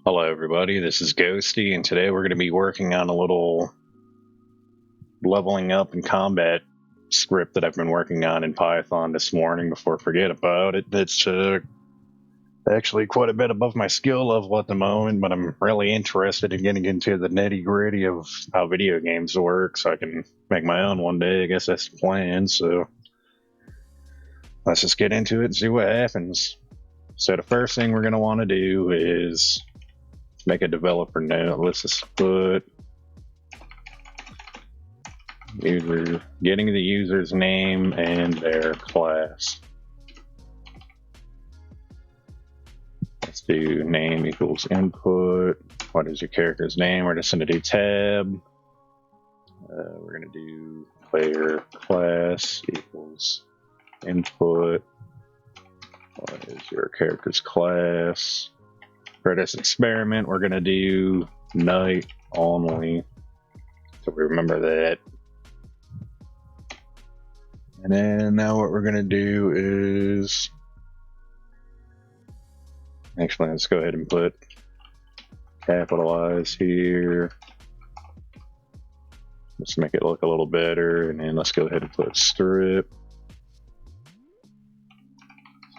Hello everybody, this is Ghosty, and today we're going to be working on a little leveling up and combat script that I've been working on in Python this morning before I forget about it. It's actually quite a bit above my skill level at the moment, but I'm really interested in getting into the nitty gritty of how video games work so I can make my own one day. I guess that's the plan, so let's just get into it and see what happens. So the first thing we're going to want to do is make a developer note. Let's just put user, getting the user's name and their class. Let's do name equals input. What is your character's name? We're just going to do tab. We're going to do player class equals input. What is your character's class? For this experiment, we're going to do night only, so we remember that. And then now what we're going to do is, actually let's go ahead and put capitalize here. Let's make it look a little better, and then let's go ahead and put strip.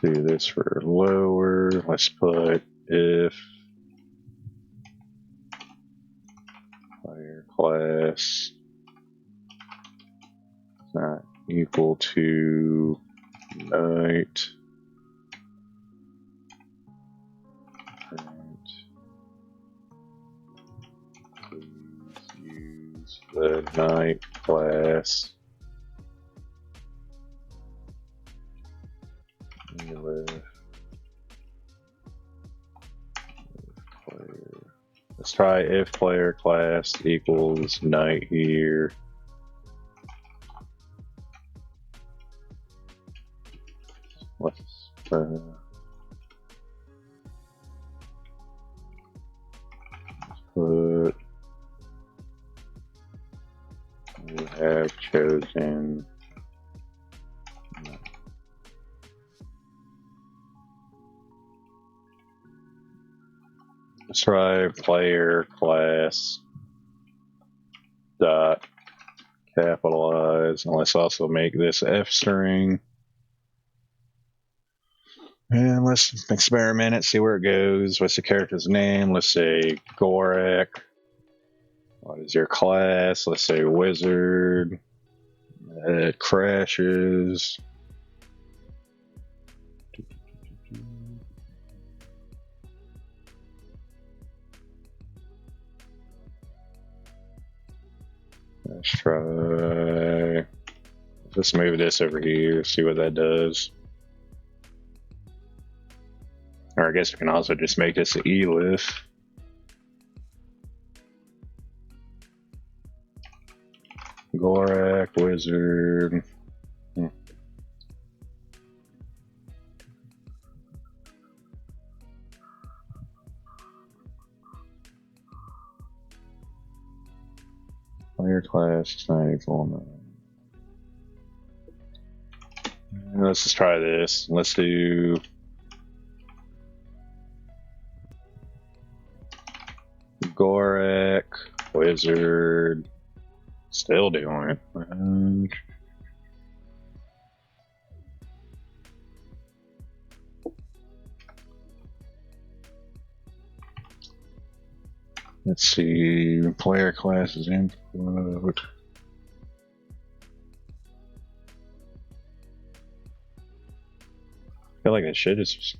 Do this for lower. Let's put if player class is not equal to night, please use the night class. Let's try if player class equals night here. Let's put you have chosen night. Let's try player class dot capitalize, and let's also make this f string. And let's experiment it, see where it goes. What's the character's name? Let's say Gorak. What is your class? Let's say wizard. It crashes. Let's try. Let's move this over here, see what that does. Or I guess we can also just make this an elif. Gorak, wizard. Player class is not equal. Let's just try this. Let's do Gorak, wizard. Still doing it. Let's see, player classes input. I feel like that shit is.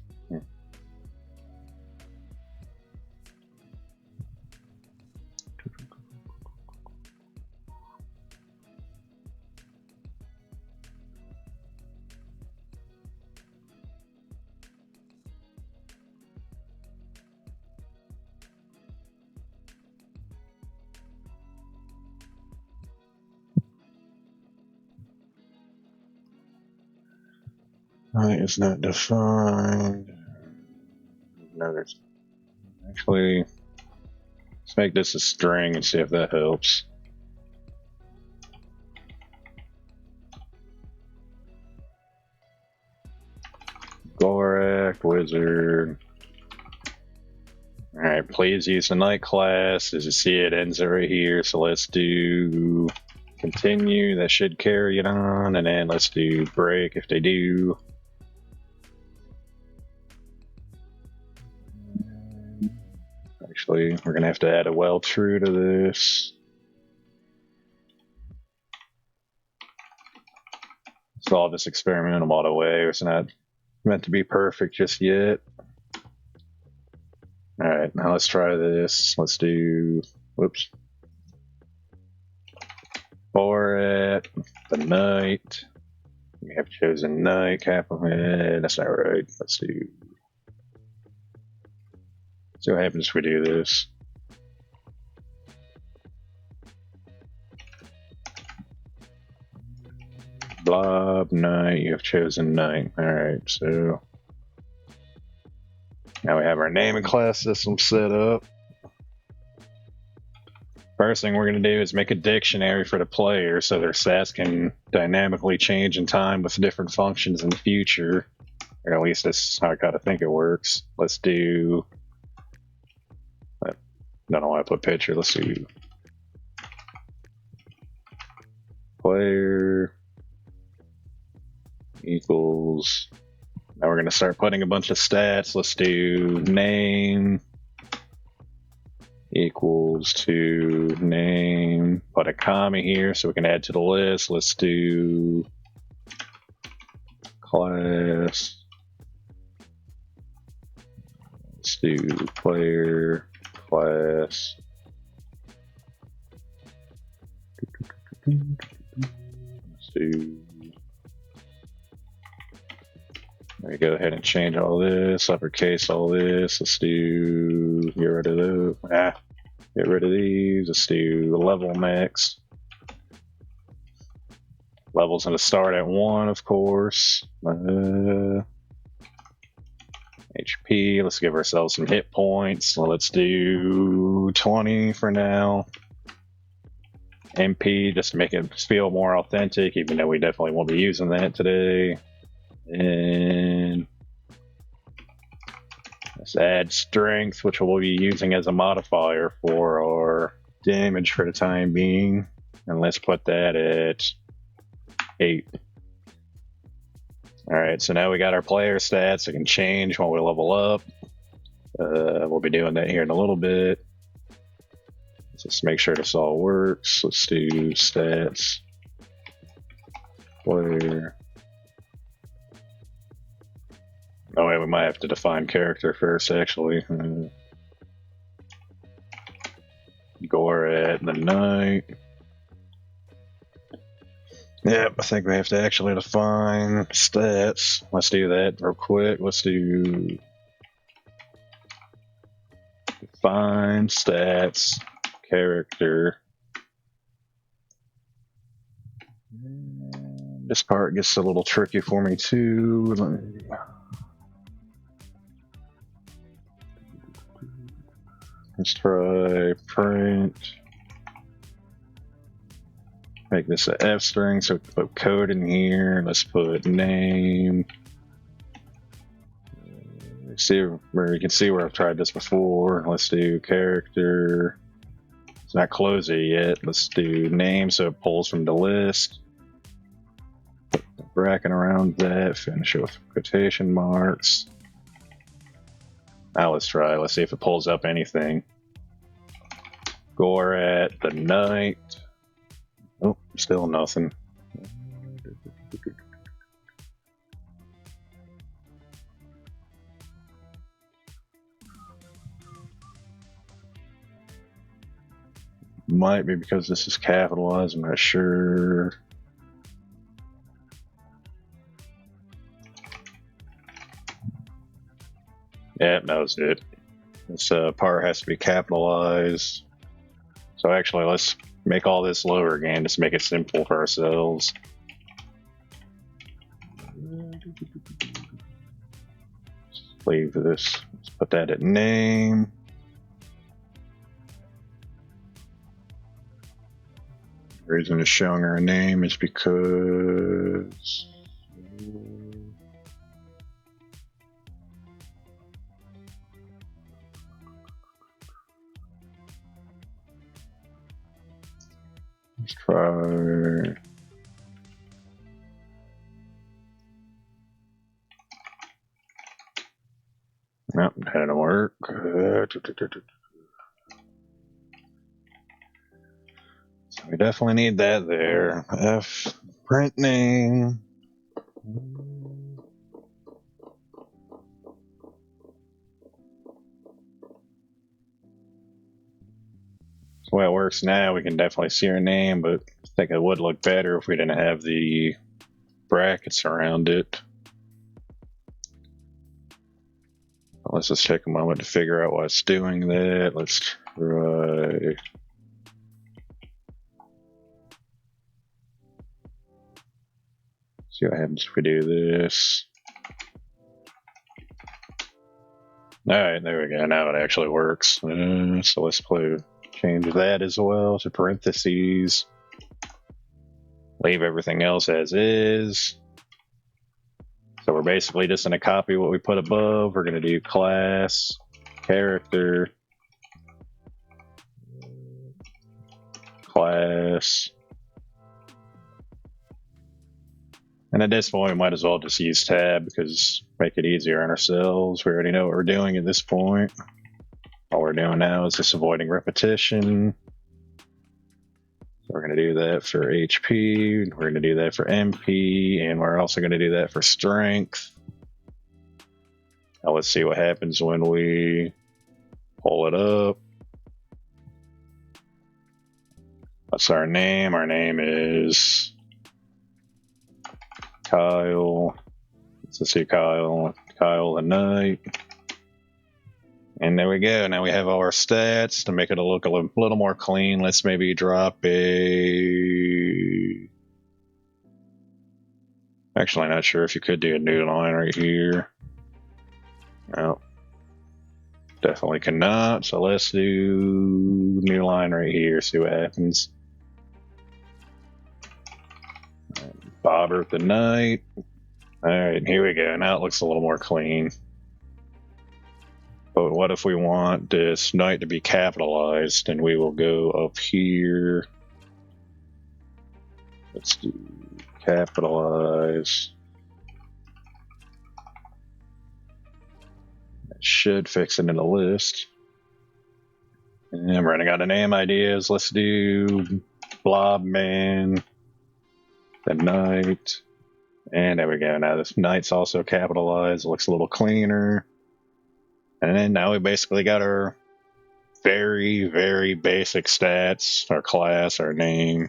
It's not defined. No, there's actually. Let's make this a string and see if that helps. Gorak, wizard. Alright, please use the night class. As you see, it ends right here. So let's do continue. That should carry it on. And then let's do break if they do. Actually, we're going to have to add a well true to this. Solve this experimental model way. It's not meant to be perfect just yet. Alright, now let's try this. Let's do, whoops. For it, the night. We have chosen night, capital. That's not right. Let's do. See what happens if we do this. Blob night. You have chosen night. Alright, so. Now we have our naming class system set up. First thing we're going to do is make a dictionary for the player so their stats can dynamically change in time with different functions in the future. Or at least that's how I gotta think it works. Let's do. I don't know why I put picture. Let's do. Player equals. Now we're going to start putting a bunch of stats. Let's do name equals to name. Put a comma here so we can add to the list. Let's do class. Let's do player class. Let's do. Let me go ahead and change all this, uppercase all this. Let's do, get rid of those. Get rid of these. Let's do level next. Level's gonna start at 1, of course. HP, let's give ourselves some hit points. So let's do 20 for now. MP, just to make it feel more authentic, even though we definitely won't be using that today. And let's add strength, which we'll be using as a modifier for our damage for the time being. And let's put that at 8. Alright, so now we got our player stats. It can change when we level up. We'll be doing that here in a little bit. Let's just make sure this all works. Let's do stats. Player. Oh wait, we might have to define character first, actually. Gore at the night. Yep, I think we have to actually define stats. Let's do that real quick. Let's do define stats, character. This part gets a little tricky for me too. Let's try print. Make this an F string, so we can put code in here. Let's put name. See where you can see where I've tried this before. Let's do character. It's not close it yet. Let's do name, so it pulls from the list. Put the bracket around that. Finish it with quotation marks. Now let's try. Let's see if it pulls up anything. Gore at the night. Oh, still nothing. Might be because this is capitalized, I'm not sure. Yeah, it knows it. This part has to be capitalized. So actually, let's make all this lower again, just make it simple for ourselves. Leave this. Let's put that at name. The reason it's showing our name is because Let's try. Nope, that didn't work. So we definitely need that there. F print name. So the way it works now, we can definitely see our name, but I think it would look better if we didn't have the brackets around it. Let's just take a moment to figure out why it's doing that. Let's try. See what happens if we do this. Alright, there we go. Now it actually works. So let's change that as well to parentheses. Leave everything else as is. So we're basically just going to copy what we put above. We're going to do class, character, class. And at this point, we might as well just use tab because make it easier on ourselves. We already know what we're doing at this point. All we're doing now is just avoiding repetition. So we're going to do that for HP. We're going to do that for MP. And we're also going to do that for strength. Now let's see what happens when we pull it up. What's our name? Our name is Kyle. Let's see, Kyle the Knight. And there we go. Now we have all our stats to make it look a little more clean. Let's maybe drop a... Actually, not sure if you could do a new line right here. No. Definitely cannot. So let's do new line right here. See what happens. Bobber the Knight. Alright, here we go. Now it looks a little more clean. But what if we want this knight to be capitalized? And we will go up here. Let's do capitalize. That should fix it in the list. And I'm running out of name ideas. Let's do Blobman, the Knight. And there we go. Now this knight's also capitalized. It looks a little cleaner. And then now we basically got our very, very basic stats, our class, our name.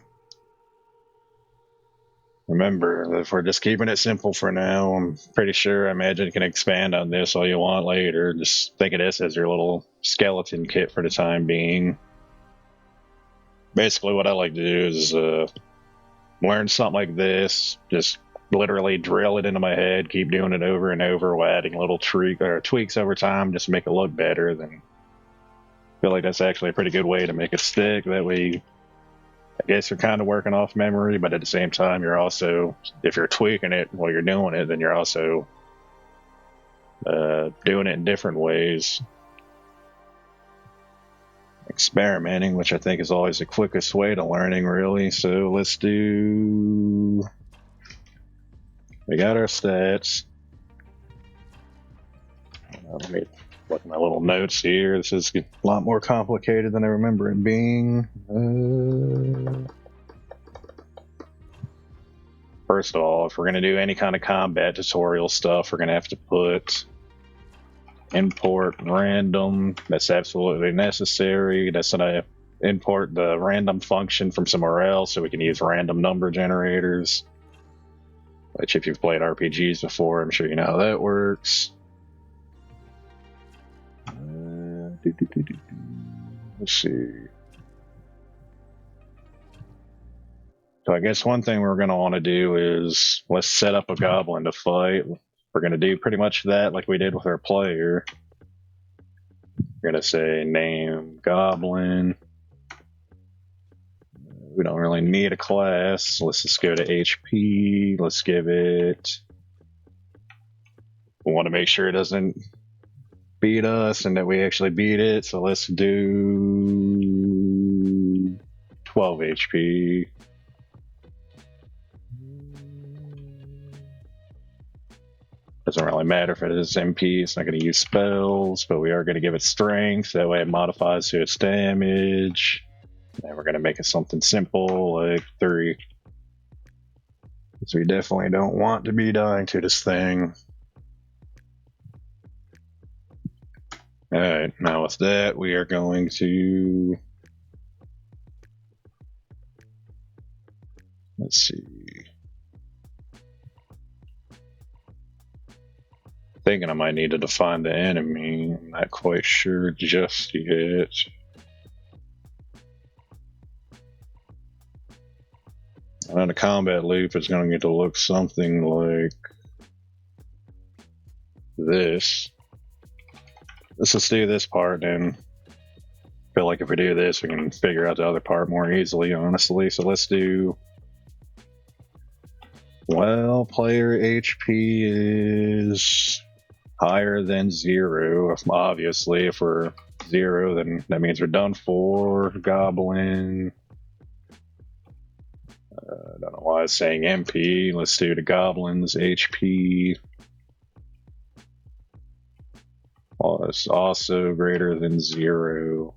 Remember, if we're just keeping it simple for now, I'm pretty sure, I imagine you can expand on this all you want later. Just think of this as your little skeleton kit for the time being. Basically what I like to do is learn something like this, just literally drill it into my head, keep doing it over and over while adding little tweaks over time just to make it look better. Then I feel like that's actually a pretty good way to make it stick. That way, I guess you're kind of working off memory, but at the same time, you're also, if you're tweaking it while you're doing it, then you're also doing it in different ways. Experimenting, which I think is always the quickest way to learning, really. So let's do... We got our stats. Let me look at my little notes here. This is a lot more complicated than I remember it being. First of all, if we're going to do any kind of combat tutorial stuff, we're going to have to put import random. That's absolutely necessary. That's going to import the random function from somewhere else so we can use random number generators. Which, if you've played RPGs before, I'm sure you know how that works. Let's see. So I guess one thing we're going to want to do is let's set up a goblin to fight. We're going to do pretty much that like we did with our player. We're going to say name goblin. We don't really need a class. Let's just go to HP. Let's give it... We want to make sure it doesn't beat us and that we actually beat it. So let's do 12 HP. Doesn't really matter if it is MP, it's not going to use spells, but we are going to give it strength, that way it modifies to its damage. And we're going to make it something simple, like 3. Because we definitely don't want to be dying to this thing. Alright, now with that, we are going to... Let's see... Thinking I might need to define the enemy. I'm not quite sure just yet. And then the combat loop is going to get to look something like this. Let's just do this part, and I feel like if we do this, we can figure out the other part more easily, honestly. So let's do... Well, player HP is higher than 0. Obviously, if we're 0, then that means we're done for. Goblin. I don't know why I was saying MP. Let's do the Goblin's HP. It's also greater than 0.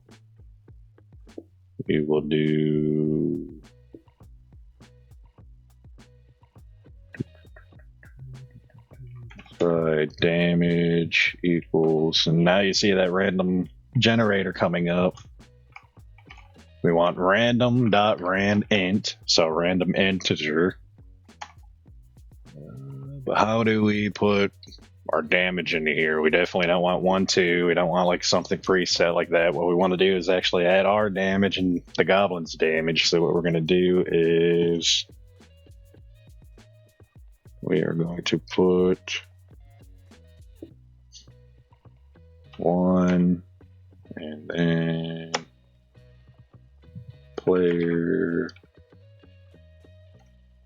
We will do... Right, damage equals... And now you see that random generator coming up. We want random.randint, so random integer. But how do we put our damage into here? We definitely don't want 1, 2. We don't want like something preset like that. What we want to do is actually add our damage and the goblin's damage. So what we're going to do is we are going to put 1 and then player.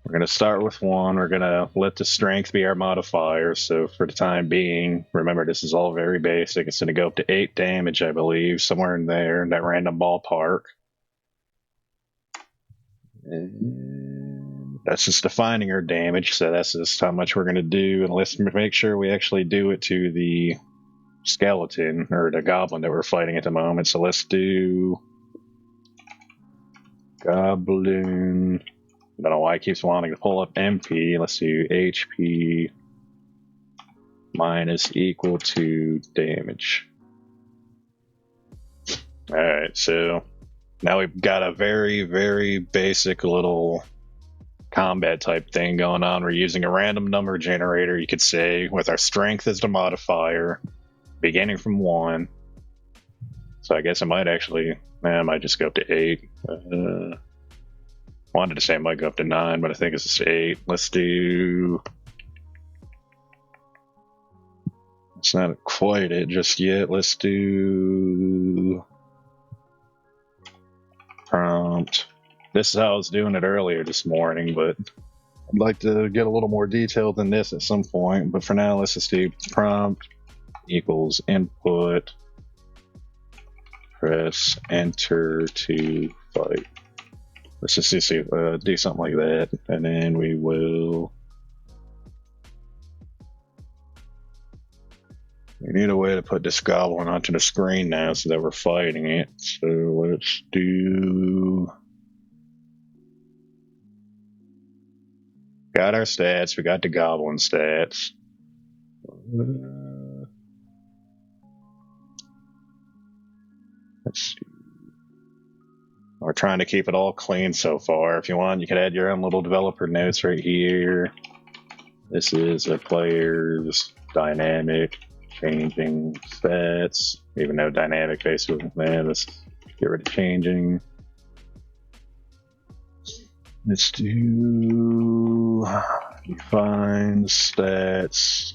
We're going to start with 1. We're going to let the strength be our modifier. So for the time being, remember this is all very basic. It's going to go up to 8 damage, I believe, somewhere in there, in that random ballpark. And that's just defining our damage. So that's just how much we're going to do. And let's make sure we actually do it to the skeleton or the goblin that we're fighting at the moment. So let's do goblin. I don't know why it keeps wanting to pull up MP. Let's do HP minus equal to damage. Alright, so now we've got a very, very basic little combat type thing going on. We're using a random number generator, you could say, with our strength as the modifier, beginning from 1. So I guess I might actually, I might just go up to 8. Wanted to say I might go up to 9, but I think it's just 8. Let's do... It's not quite it just yet. Let's do... Prompt. This is how I was doing it earlier this morning, but I'd like to get a little more detailed than this at some point. But for now, let's just do prompt equals input. Press enter to fight. Let's just do something like that, and then we will... We need a way to put this goblin onto the screen now so that we're fighting it. So let's do... Got our stats, we got the goblin stats. Let's see. We're trying to keep it all clean so far. If you want, you can add your own little developer notes right here. This is a player's dynamic changing stats. Even though dynamic basically, let's get rid of changing. Let's do define stats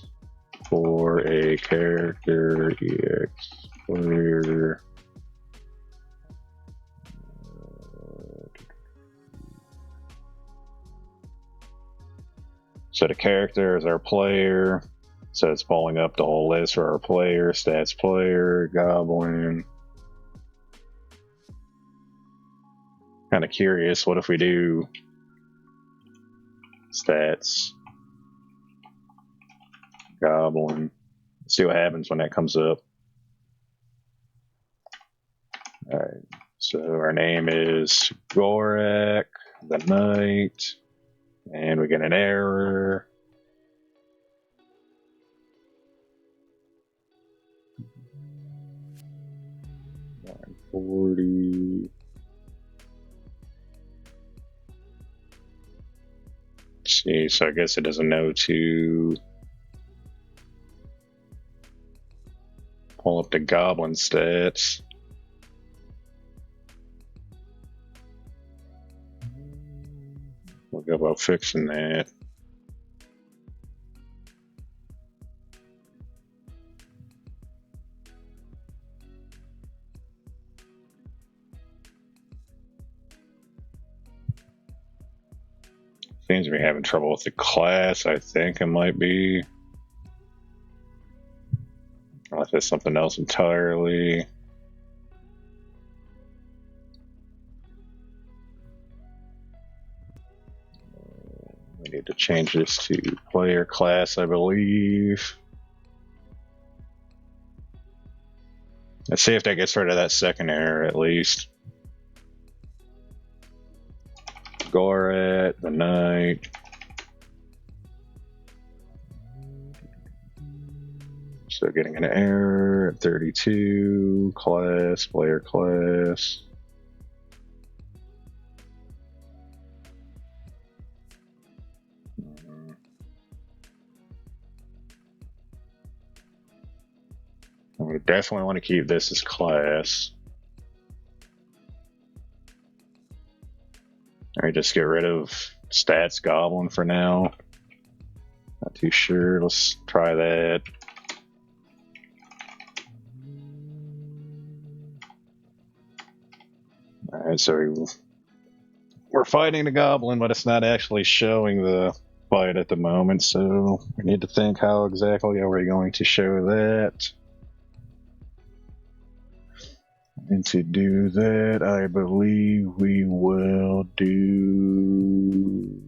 for a character EX player. So the character is our player, so it's pulling up the whole list for our player, stats player, goblin. Kind of curious, what if we do stats, goblin, see what happens when that comes up. Alright, so our name is Gorak, the Knight, and we get an error. $40. See, so I guess it doesn't know to pull up the goblin stats. We'll go about fixing that. Seems to be having trouble with the class, I think it might be. Unless it's something else entirely. We need to change this to player class, I believe. Let's see if that gets rid of that second error at least. Gorat, the Knight. So getting an error at 32, class, player class. We definitely want to keep this as class. Alright, just get rid of stats goblin for now. Not too sure. Let's try that. Alright, so we're fighting the goblin, but it's not actually showing the fight at the moment, so we need to think how exactly are we going to show that. And to do that, I believe we will do...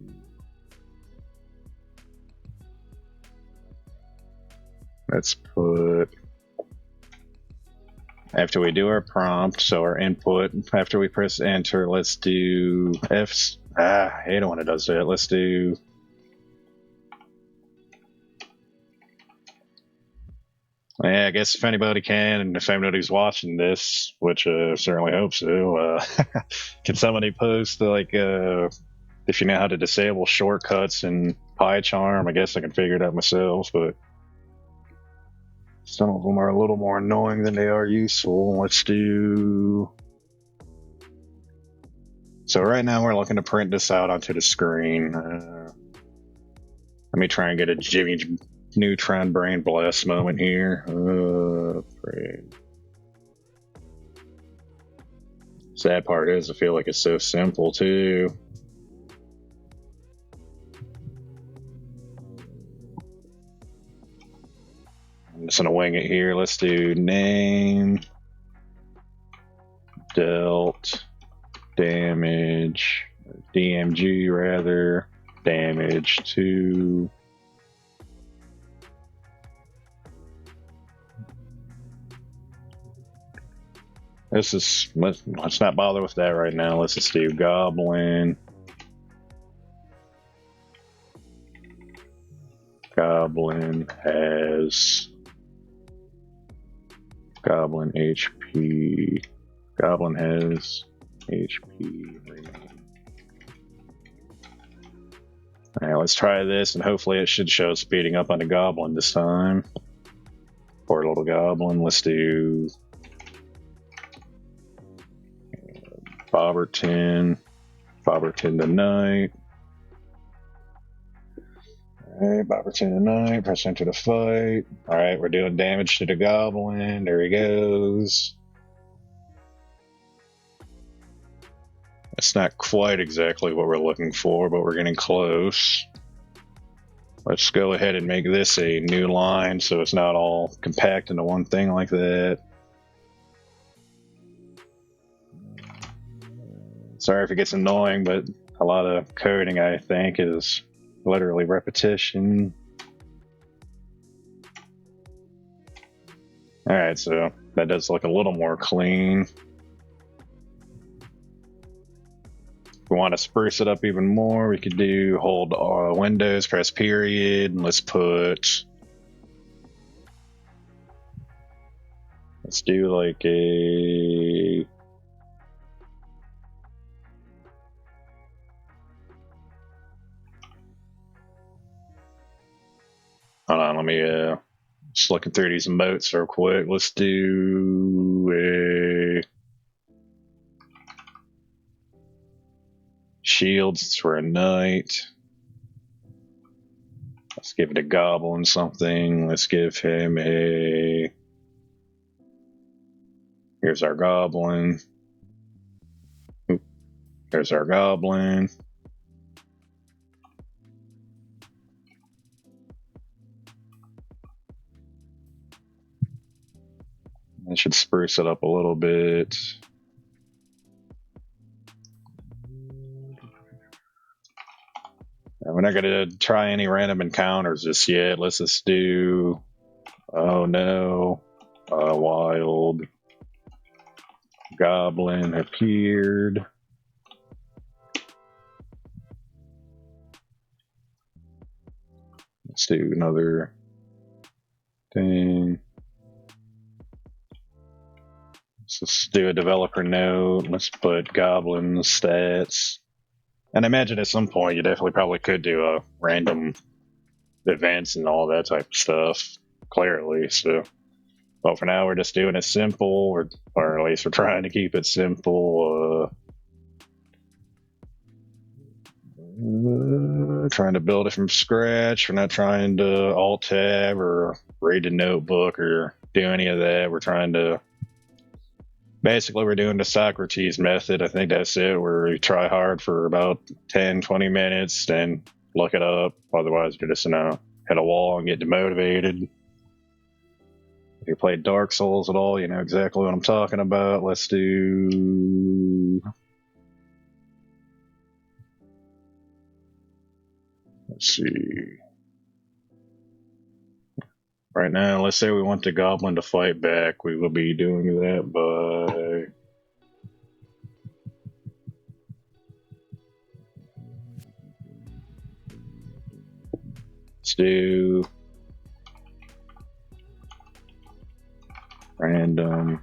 Let's put... After we do our prompt, so our input, after we press enter, let's do F's. I hate it when it does that. Let's do... Yeah, I guess if anybody can, and if anybody's watching this, which I certainly hope so, can somebody post, like, if you know how to disable shortcuts in PyCharm? I guess I can figure it out myself, but some of them are a little more annoying than they are useful. Let's do... So right now we're looking to print this out onto the screen. Let me try and get a Jimmy Neutron Brain Blast moment here. Sad part is I feel like it's so simple too. I'm just gonna wing it here. Let's do name, dealt, damage, DMG rather, damage to... This is, let's not bother with that right now. Let's just do goblin. Goblin has goblin HP. Goblin has HP. Alright, let's try this and hopefully it should show speeding up on the goblin this time. Poor little goblin. Let's do Bobberton the Knight. Alright, Bobberton the Knight, press enter to fight. Alright, we're doing damage to the goblin. There he goes. That's not quite exactly what we're looking for, but we're getting close. Let's go ahead and make this a new line so it's not all compact into one thing like that. Sorry if it gets annoying, but a lot of coding, I think, is literally repetition. Alright, so that does look a little more clean. If we want to spruce it up even more, we could do hold Windows, press period, and let's do like a... Hold on, let me just looking through these emotes real quick. Let's do a shields for a knight. Let's give it a goblin something. Let's give him a... Here's our goblin. There's our goblin. I should spruce it up a little bit. We're not going to try any random encounters just yet. Let's just do... Oh no. Wild goblin appeared. Let's do another thing. Let's just do a developer note. Let's put goblin stats. And I imagine at some point you definitely probably could do a random events and all that type of stuff, clearly. So, but for now we're just doing it simple, or at least we're trying to keep it simple. Trying to build it from scratch. We're not trying to alt tab or read a notebook or do any of that. We're trying to... Basically, we're doing the Socrates method. I think that's it, where we try hard for about 10-20 minutes, then look it up. Otherwise, you're just gonna hit a wall and get demotivated. If you played Dark Souls at all, you know exactly what I'm talking about. Let's do... Let's see. Right now, let's say we want the goblin to fight back. We will be doing that by... Let's do... random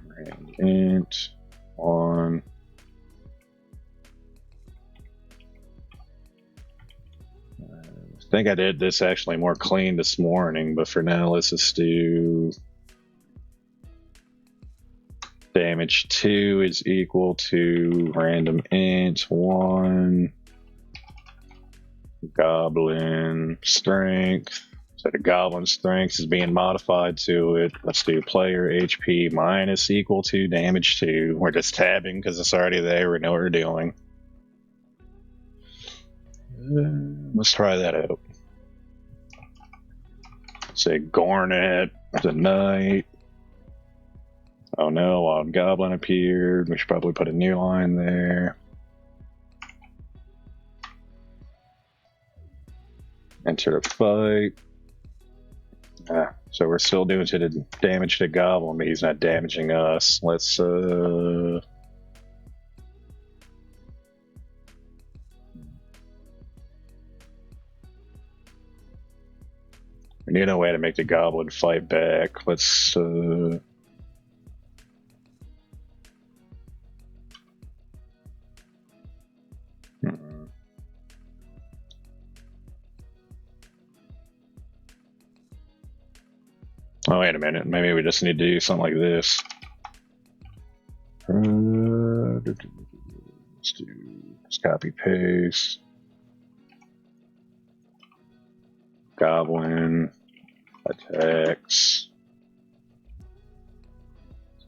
int on... I think I did this actually more clean this morning, but for now, let's just do damage 2 is equal to random int 1 goblin strength. So the goblin strength is being modified to it. Let's do player HP minus equal to damage 2. We're just tabbing because it's already there. We know what we're doing. Let's try that out. Say Gornet, the knight. Oh no, Wild Goblin appeared. We should probably put a new line there. Enter the fight. So we're still doing to the damage to Goblin, but he's not damaging us. Let's we need a way to make the goblin fight back. Let's Oh, wait a minute. Maybe we just need to do something like this. Let's copy paste. Goblin attacks.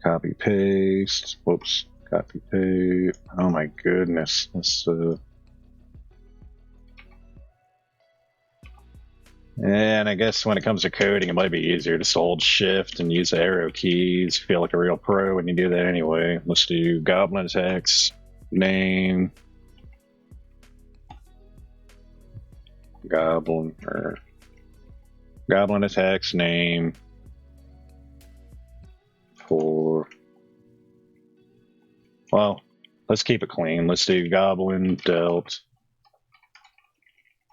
Copy paste. Whoops. Copy paste. Oh my goodness. Let's and I guess when it comes to coding, it might be easier just to hold shift and use the arrow keys. Feel like a real pro when you do that anyway. Let's do goblin attacks name, goblin, or goblin attacks name for, well, let's keep it clean. Let's do goblin dealt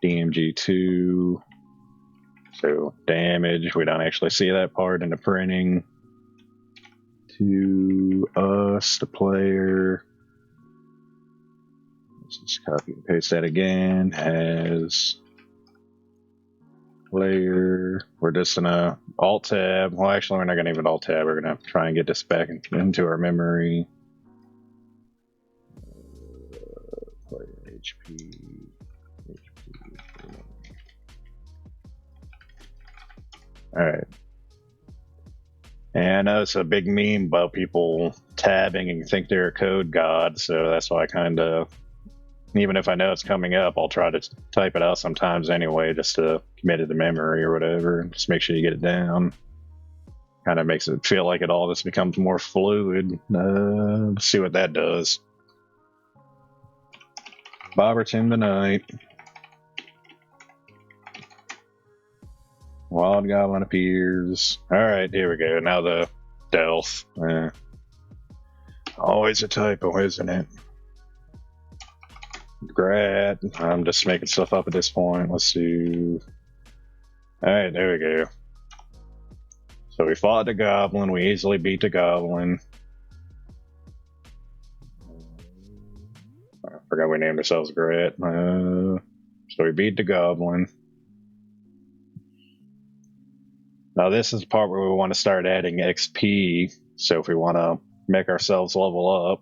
DMG2. So damage, we don't actually see that part in the printing. To us, the player. Let's just copy and paste that again as player. We're just gonna alt tab. Well, actually, we're not gonna even alt tab. We're gonna try and get this back into our memory. Player HP. All right. And I know it's a big meme about people tabbing and think they're a code god, so that's why I kind of, even if I know it's coming up, I'll try to type it out sometimes anyway, just to commit it to memory or whatever. Just make sure you get it down. Kind of makes it feel like it all just becomes more fluid. Let's see what that does. Bobberton tonight. Wild Goblin appears. Alright, here we go. Now the Delph. Always a typo, isn't it? Grad. I'm just making stuff up at this point. Let's do... Alright, there we go. So we fought the Goblin. We easily beat the Goblin. I forgot we named ourselves Grad. So we beat the Goblin. Now this is the part where we want to start adding XP. So if we want to make ourselves level up,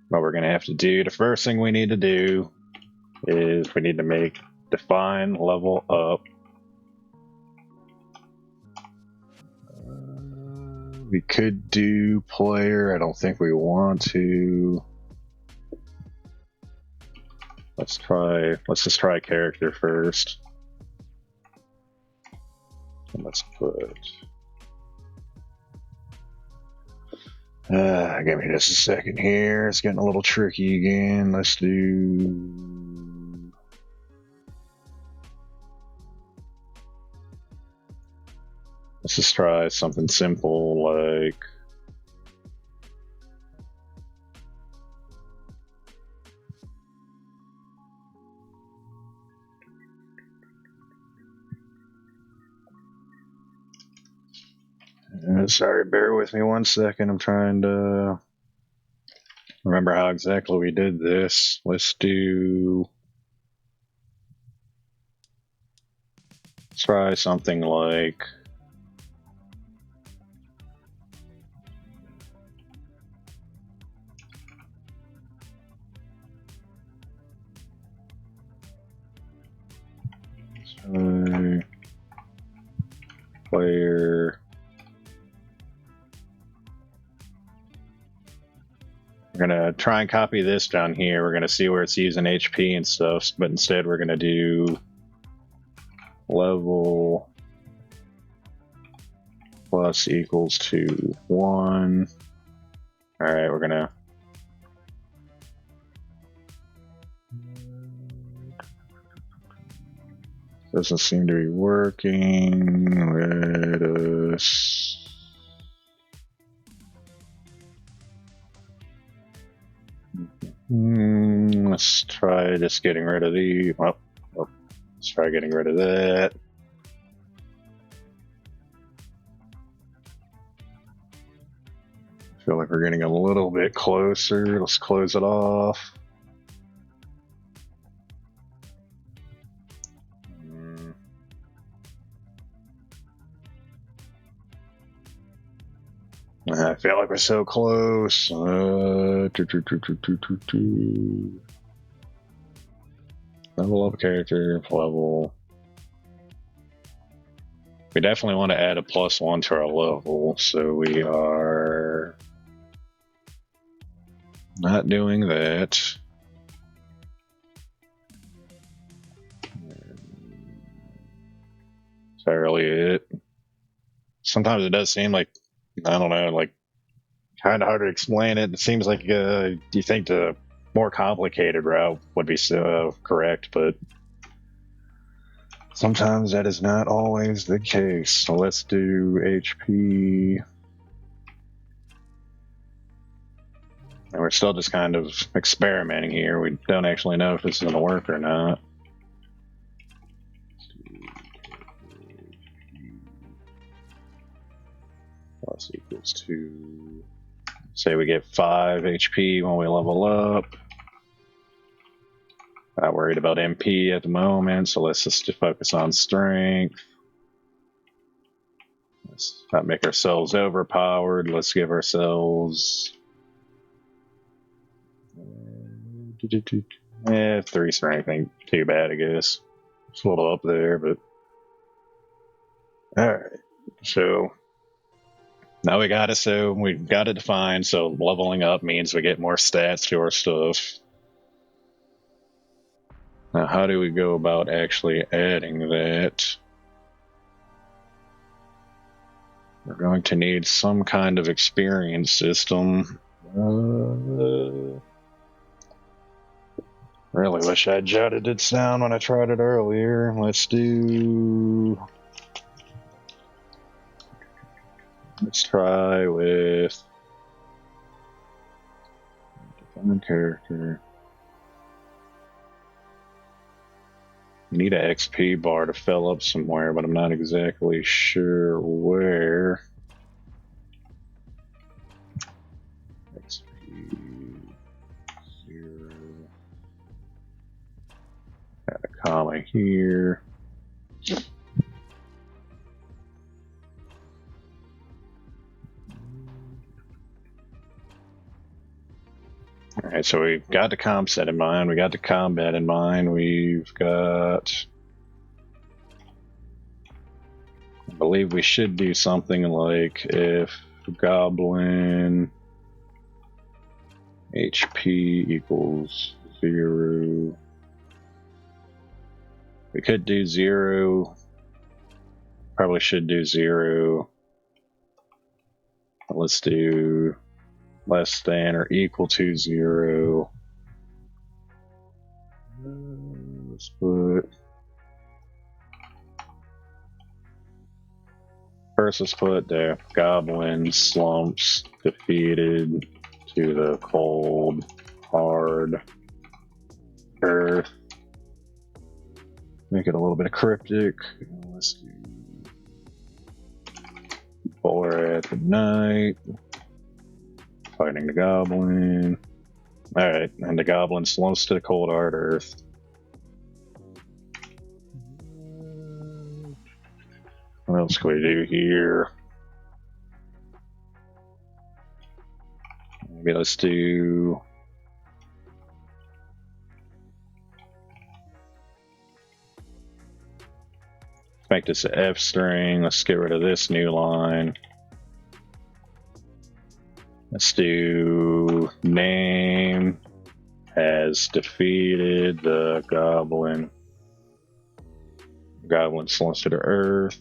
what we're going to have to do, the first thing we need to do is we need to make define level up. We could do player. I don't think we want to. Let's just try character first. Let's put, give me just a second here. It's getting a little tricky again. Let's just try something simple like, sorry, bear with me 1 second. I'm trying to remember how exactly we did this. Let's try something like, player. We're gonna try and copy this down here. We're gonna see where it's using HP and stuff, but instead we're gonna do level plus equals to 1. All right, we're gonna doesn't seem to be working. Let us let's try just getting rid of the, let's try getting rid of that. I feel like we're getting a little bit closer. Let's close it off. I feel like we're so close. Level up character, level. We definitely want to add a +1 to our level, so we are not doing that. Is that really it? Sometimes it does seem like, I don't know, like kind of hard to explain it. It seems like you think the more complicated route would be correct, but sometimes that is not always the case. So let's do HP. And we're still just kind of experimenting here. We don't actually know if this is going to work or not. Plus equals 2. Say we get 5 HP when we level up. Not worried about MP at the moment, so let's just focus on strength. Let's not make ourselves overpowered. Let's give ourselves 3 strength. Ain't too bad, I guess. It's a little up there, but alright. So now we got it. So we've got it defined. So leveling up means we get more stats to our stuff. Now, how do we go about actually adding that? We're going to need some kind of experience system. Really wish I jotted it down when I tried it earlier. Let's try with define character. I need an XP bar to fill up somewhere, but I'm not exactly sure where. XP 0. Add a comma here. Alright, so we've got the comp set in mind, we got the combat in mind, we've got... I believe we should do something like if Goblin HP equals 0. We could do 0. Probably should do 0. Let's do less than or equal to 0. Let's put first. Let's put the Goblin slumps defeated to the cold, hard earth. Make it a little bit cryptic. Let's do 4 at the night. Fighting the Goblin. Alright, and the Goblin slumps to the cold, hard earth. What else can we do here? Maybe let's do... make this an F string. Let's get rid of this new line. Let's do name has defeated the Goblin. Goblin slumps to the earth.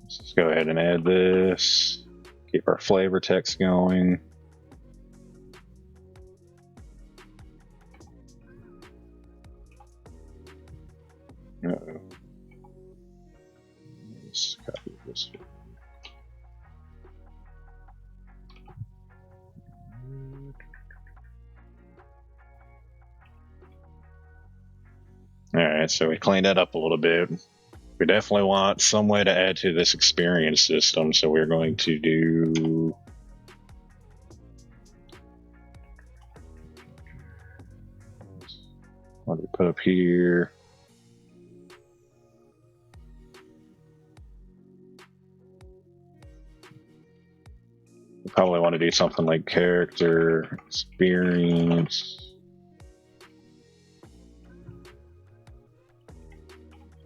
Let's just go ahead and add this. Keep our flavor text going. Uh-oh. Let's copy this. Alright, so we cleaned that up a little bit. We definitely want some way to add to this experience system, so we're going to do... what do we put up here? We probably want to do something like character experience.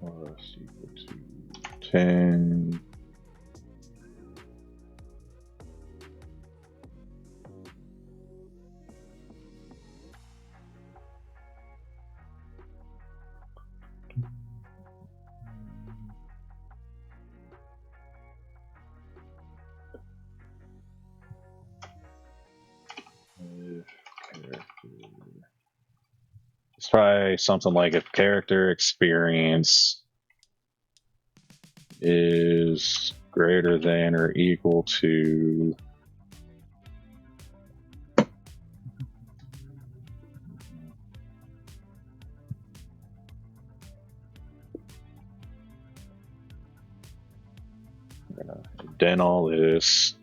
Plus equal to 10. try something like if character experience is greater than or equal to then all this.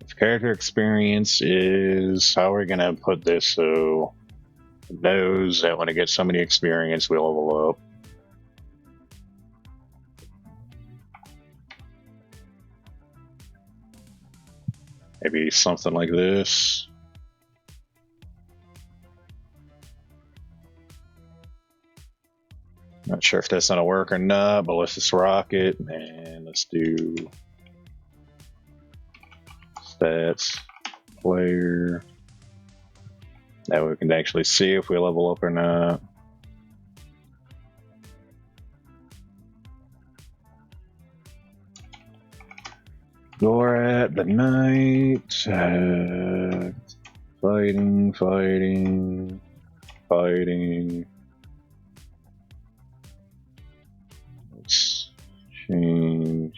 If character experience is, how are we gonna put this so it knows that when it gets so many experience we level up? Maybe something like this. Not sure if that's gonna work or not, but let's just rock it and let's do stats player. That way we can actually see if we level up or not. Door at the night. Fighting. Let's change.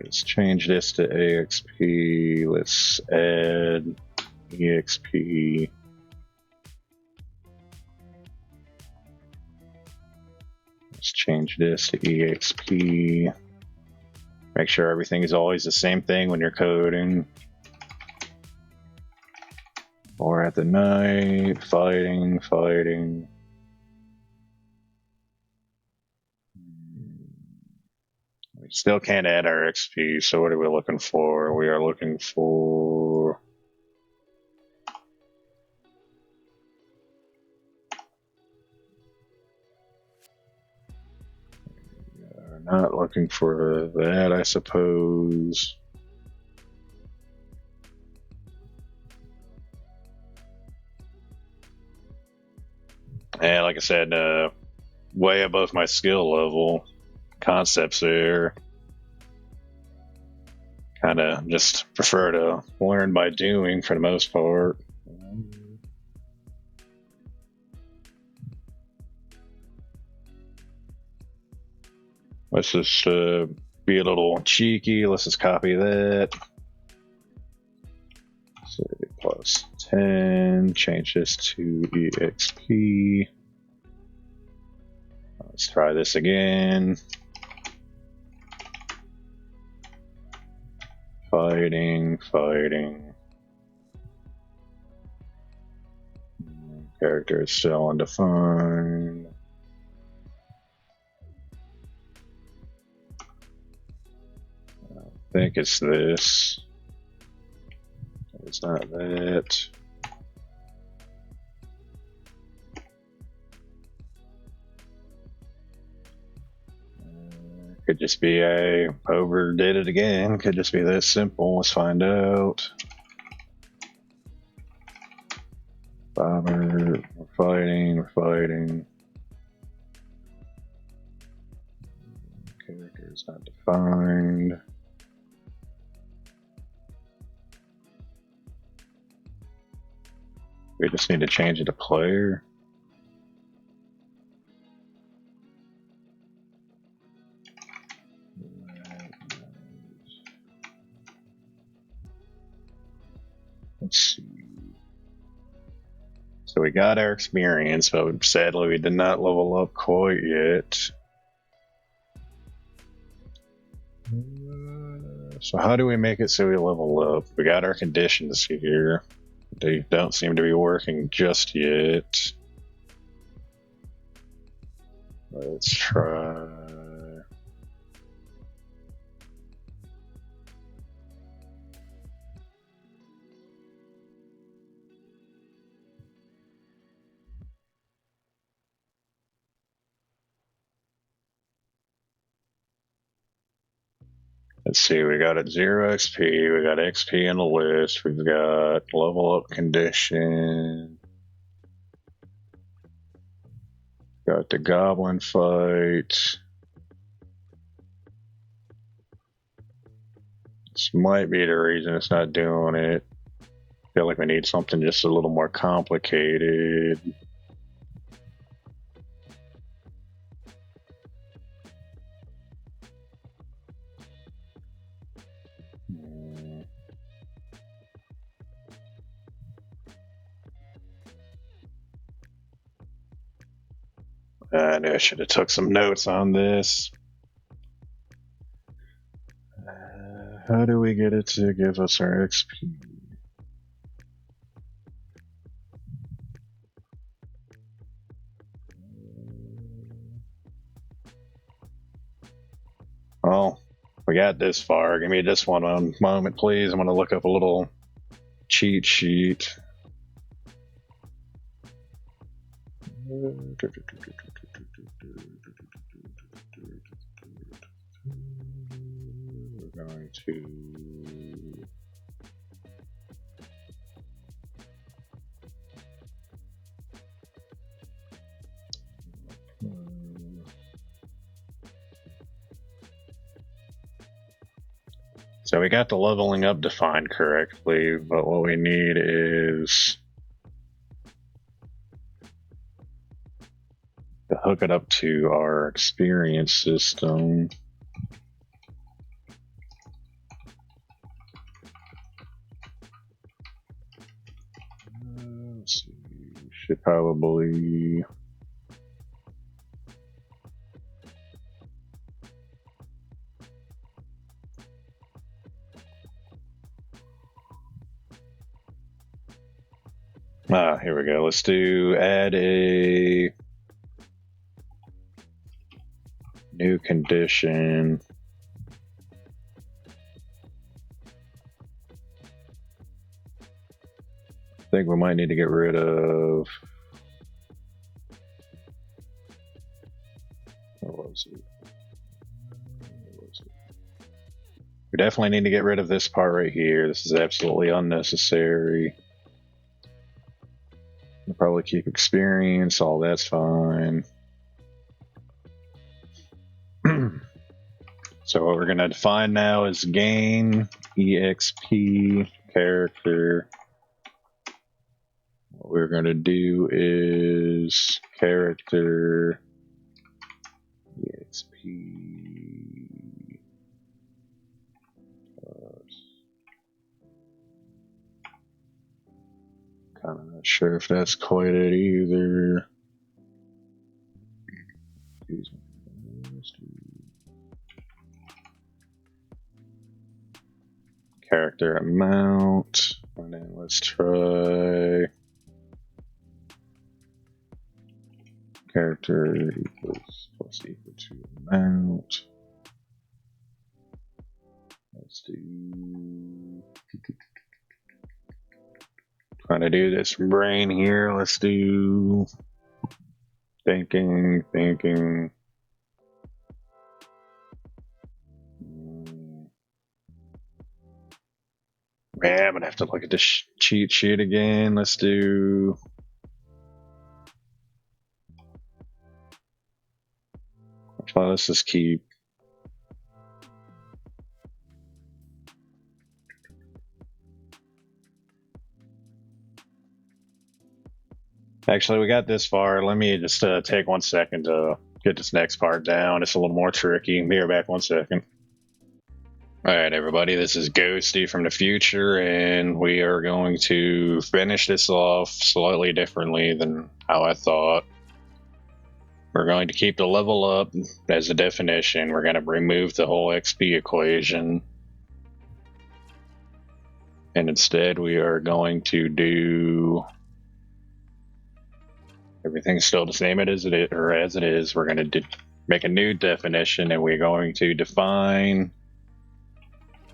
Let's change this to AXP. Let's add EXP. Let's change this to EXP. Make sure everything is always the same thing when you're coding. Or at the night, fighting. We still can't add our XP, so what are we looking for? We are looking for... We're not looking for that, I suppose. And like I said, way above my skill level. Concepts there. Kind of just prefer to learn by doing for the most part. Let's just be a little cheeky. Let's just copy that. So plus 10. Change this to EXP. Let's try this again. Fighting. Character is still undefined. I think it's this. It's not that. Could just be I overdid it again. Could just be that simple. Let's find out. We're fighting. Character is not defined. We just need to change it to player. Let's see. So we got our experience, but sadly we did not level up quite yet. So how do we make it so we level up? We got our conditions here. They don't seem to be working just yet. Let's try. Let's see, we got a 0 XP, we got XP in the list, we've got level up condition, got the goblin fight. This might be the reason it's not doing it. feel like we need something just a little more complicated. I knew I should have took some notes on this. How do we get it to give us our XP? Well, we got this far. Give me just one moment, please. I'm going to look up a little cheat sheet. We're going to... So we got the leveling up defined correctly, but what we need is to hook it up to our experience system. Let's see, should probably... here we go. Let's do add a new condition. I think we might need to get rid of... What was it? We definitely need to get rid of this part right here. This is absolutely unnecessary. We'll probably keep experience, all that's fine. So what we're going to define now is gain EXP character. What we're going to do is character EXP. Kind of not sure if that's quite it either. Character amount, and then let's try character equals plus equal to amount. Let's do... Trying to do this brain here. Let's do thinking. Yeah, I'm gonna have to look at this cheat sheet again. Let's do... Well, let's just keep... Actually, we got this far. Let me just take 1 second to get this next part down. It's a little more tricky. Be right back 1 second. Alright, everybody, this is Ghosty from the future, and we are going to finish this off slightly differently than how I thought. We're going to keep the level up as a definition. We're going to remove the whole XP equation. And instead, we are going to do... Everything's still the same as it is. We're going to make a new definition, and we're going to define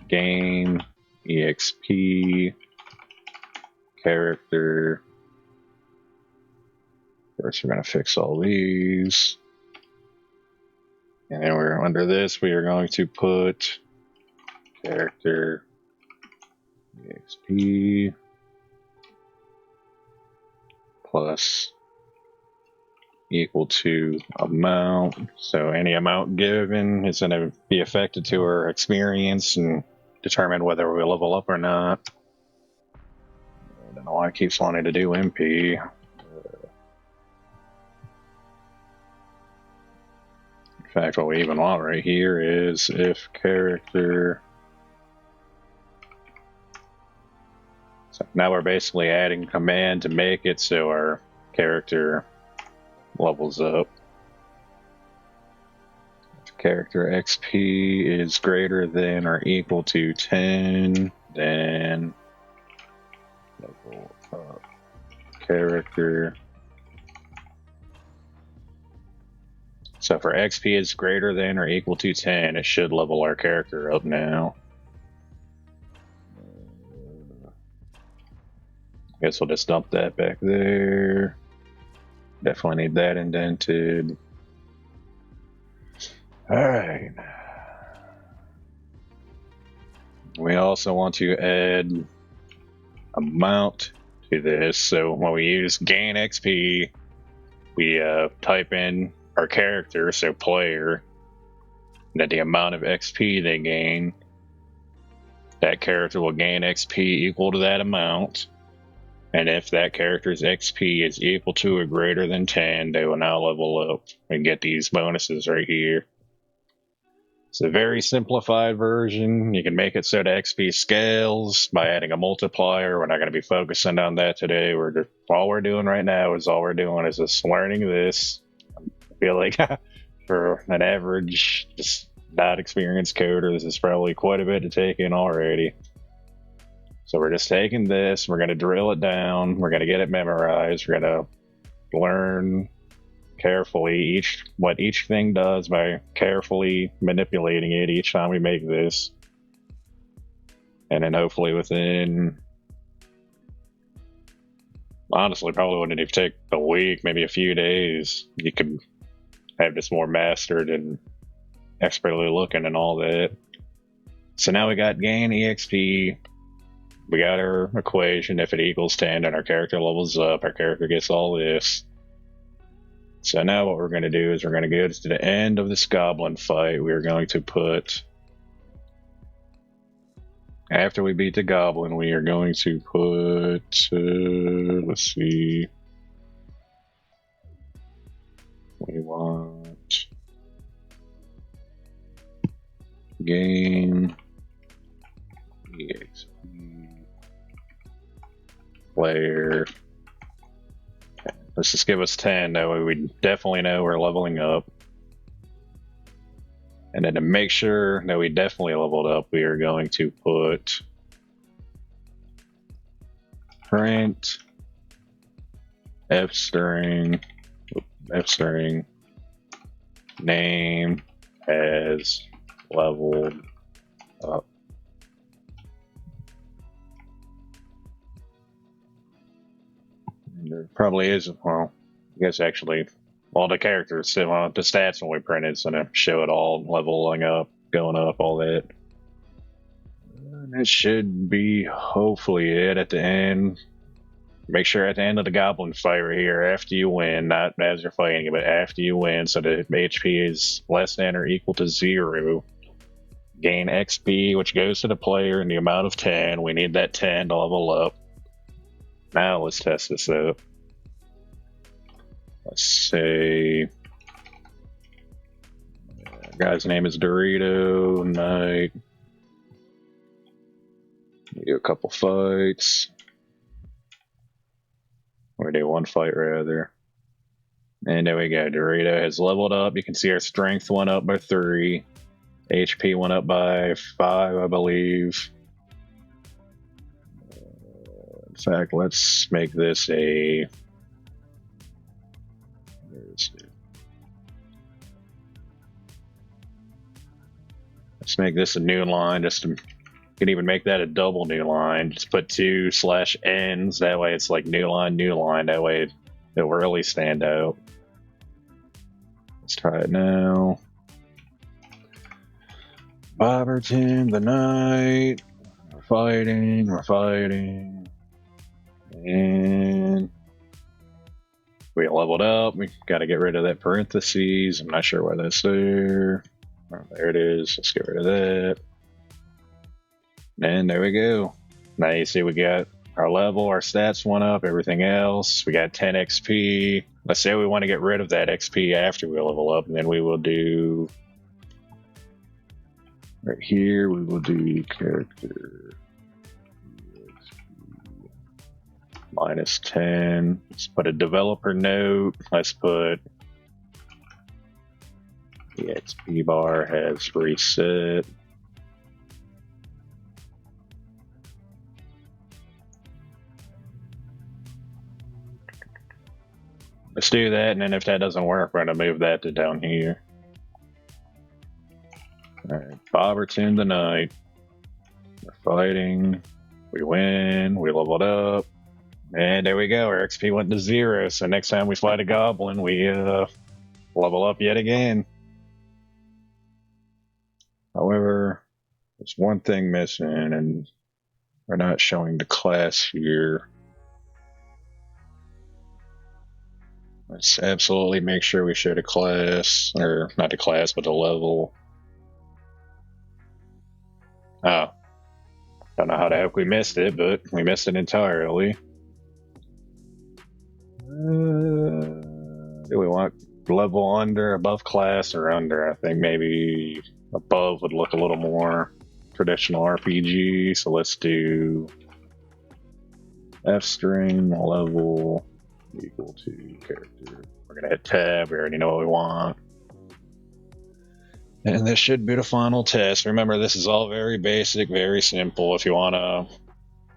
gain EXP character. First, we're going to fix all these, and then we're under this. We are going to put character EXP plus equal to amount. So any amount given is going to be affected to our experience and determine whether we level up or not. don't know why it keeps wanting to do MP. In fact, what we even want right here is if character. So now we're basically adding command to make it so our character levels up. If character XP is greater than or equal to 10, then level up character. So for XP is greater than or equal to 10, it should level our character up now. Guess we'll just dump that back there. Definitely need that indented. Alright. We also want to add amount to this. So when we use gain XP, we type in our character, so player, and then the amount of XP they gain. That character will gain XP equal to that amount. And if that character's XP is equal to or greater than 10, they will now level up and get these bonuses right here. It's a very simplified version. You can make it so the XP scales by adding a multiplier. We're not going to be focusing on that today. All we're doing right now is just learning this. I feel like for an average, just not experienced coder, this is probably quite a bit to take in already. So we're just taking this, we're going to drill it down, we're going to get it memorized, we're going to learn carefully what each thing does by carefully manipulating it each time we make this. And then hopefully within, honestly, probably wouldn't even take a week, maybe a few days, you could have this more mastered and expertly looking and all that. So now we got gain EXP. We got our equation. If it equals 10, then our character levels up. Our character gets all this. So now what we're going to do is we're going to go to the end of this goblin fight. We're going to put, after we beat the goblin, we are going to put, let's see, we want gain EXP. Player. Let's just give us 10, that way we definitely know we're leveling up. And then to make sure that we definitely leveled up, we are going to put print f string name as leveled up. There probably is, well, I guess actually, well, the characters, the stats when we print it's gonna show it all leveling up, going up, all that. And it should be hopefully it at the end. Make sure at the end of the goblin fight right here, after you win, not as you're fighting, but after you win, so the HP is less than or equal to 0. Gain XP, which goes to the player in the amount of 10. We need that 10 to level up. Now let's test this out. Let's say guy's name is Dorito Knight. Do a couple fights. Or do one fight rather. And there we go. Dorito has leveled up. You can see our strength went up by 3. HP went up by 5, I believe. In fact, let's make this a... Let's make this a new line. Just to, you can even make that a double new line. Just put 2/ns. That way it's like new line, new line. That way it'll really stand out. Let's try it now. Bobberton, the knight. We're fighting. And we leveled up. We got to get rid of that parentheses. I'm not sure why that's there. Oh, there it is. Let's get rid of that. And there we go. Now you see we got our level, our stats went up, everything else. We got 10 XP. Let's say we want to get rid of that XP after we level up, and then we will do right here, we will do character minus 10. Let's put a developer note. Let's put the XP bar has reset. Let's do that, and then if that doesn't work, we're going to move that to down here. Alright, Bobberton tonight. We're fighting. We win. We leveled up. And there we go. Our XP went to 0. So next time we fight a goblin, we level up yet again. However, there's one thing missing, and we're not showing the class here. Let's absolutely make sure we show the class, or not the class, but the level. Oh. Don't know how the heck we missed it, but we missed it entirely. Do we want level under, above class, or under? I think maybe above would look a little more traditional RPG, so let's do F string level equal to character. We're gonna hit tab, we already know what we want. And this should be the final test. Remember, this is all very basic, very simple. If you wanna,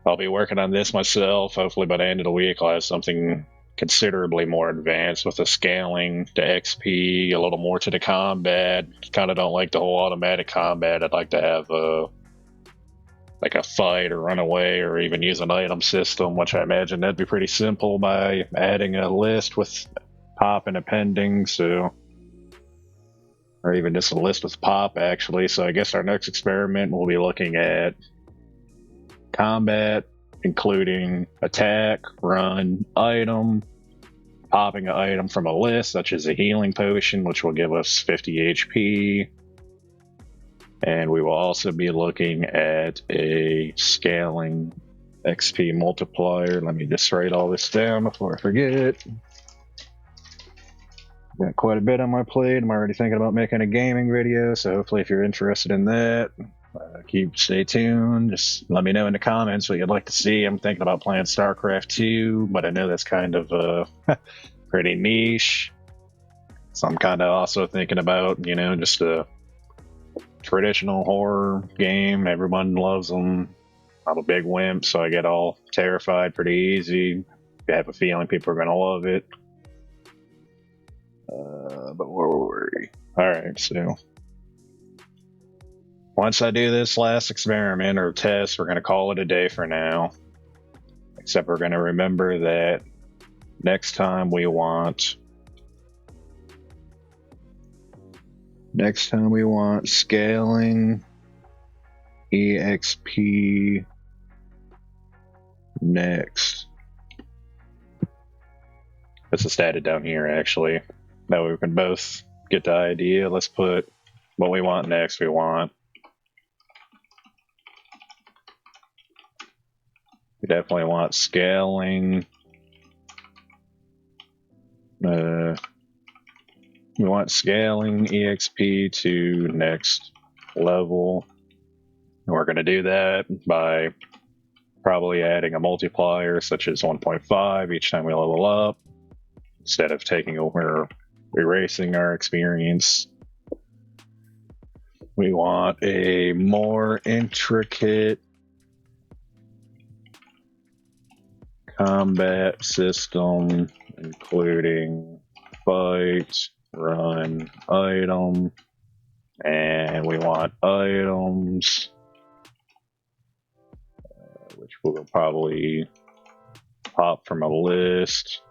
I'll be working on this myself. Hopefully by the end of the week I'll have something considerably more advanced with the scaling, the XP, a little more to the combat. Kind of don't like the whole automatic combat. I'd like to have like a fight or run away or even use an item system, which I imagine that'd be pretty simple by adding a list with pop and appending, so, or even just a list with pop actually. So I guess our next experiment will be looking at combat, including attack, run, item, popping an item from a list, such as a healing potion, which will give us 50 HP. And we will also be looking at a scaling XP multiplier. Let me just write all this down before I forget. Got quite a bit on my plate. I'm already thinking about making a gaming video, so hopefully if you're interested in that, stay tuned. Just let me know in the comments what you'd like to see. I'm thinking about playing StarCraft 2, but I know that's kind of pretty niche. So I'm kind of also thinking about, you know, just a traditional horror game. Everyone loves them. I'm a big wimp, so I get all terrified pretty easy. I have a feeling people are going to love it. But where were we? Alright, so once I do this last experiment or test, we're going to call it a day for now. Except we're going to remember that next time we want scaling EXP next. This is statted down here actually. That way we can both get the idea. Let's put what we want next. We definitely want scaling. We want scaling EXP to next level. And we're going to do that by probably adding a multiplier such as 1.5 each time we level up, instead of taking over, erasing our experience. We want a more intricate combat system, including fight, run, item, and we want items, which will probably pop from a list.